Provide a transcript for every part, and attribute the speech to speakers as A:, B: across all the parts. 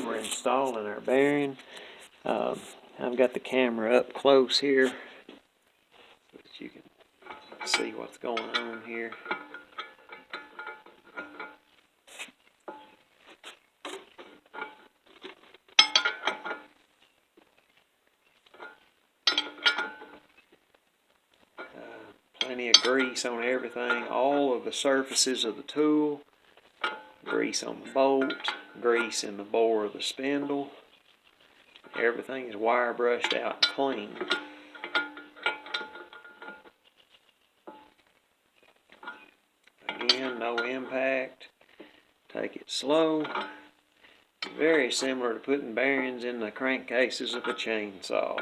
A: We're installing our bearing. I've got the camera up close here so that you can see what's going on here. Plenty of grease on everything, all of the surfaces of the tool, grease on the bolt, grease in the bore of the spindle. Everything is wire brushed out and clean. Again, no impact. Take it slow. Very similar to putting bearings in the crankcases of a chainsaw.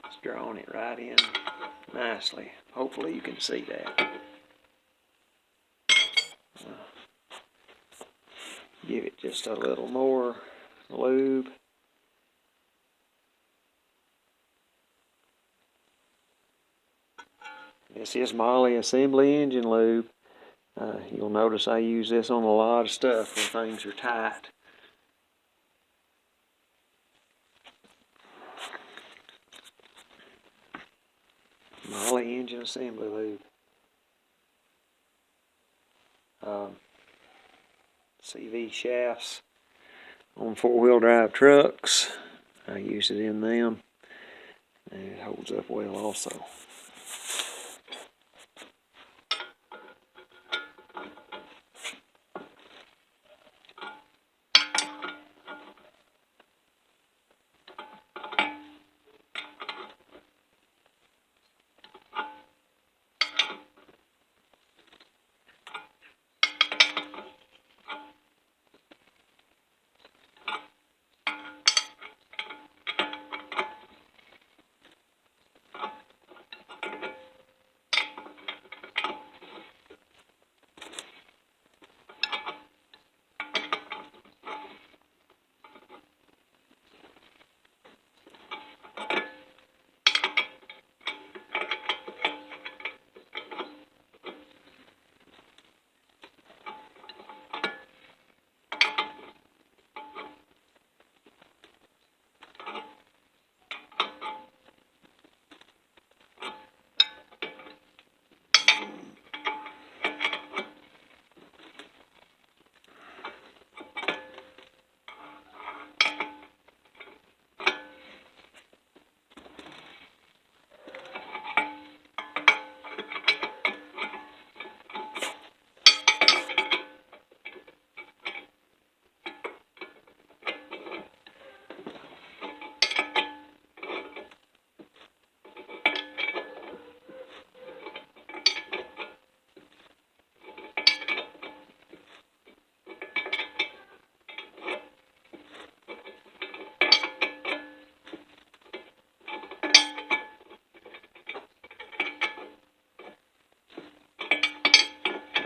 A: Just drawing it right in nicely. Hopefully you can see that. Give it just a little more lube. This is Molle assembly engine lube. You'll notice I use this on a lot of stuff where things are tight. Molle engine assembly lube. CV shafts on four-wheel drive trucks. I use it in them, and it holds up well also.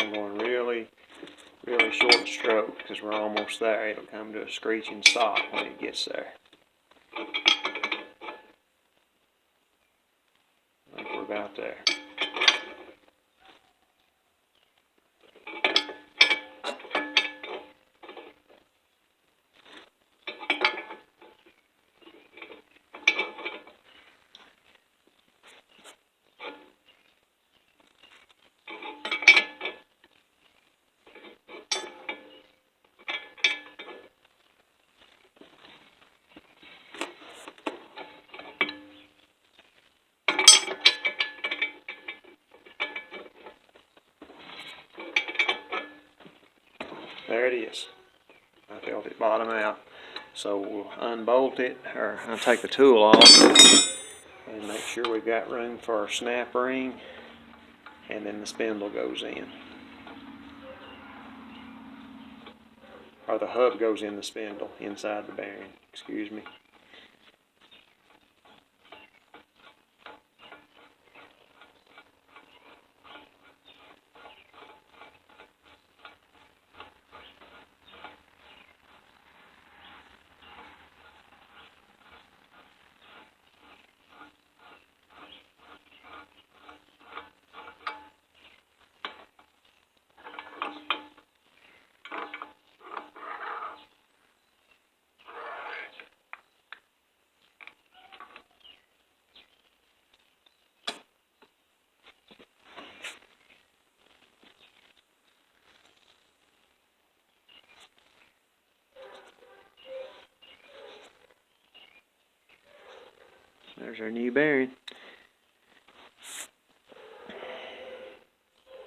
A: I'm going really short stroke because we're almost there. It'll come to a screeching stop when it gets there. I think we're about there. There it is. I felt it bottom out. So we'll unbolt it, or I'll take the tool off and make sure we've got room for our snap ring, and then the spindle goes in. Or the hub goes in the spindle, inside the bearing, excuse me. There's our new bearing.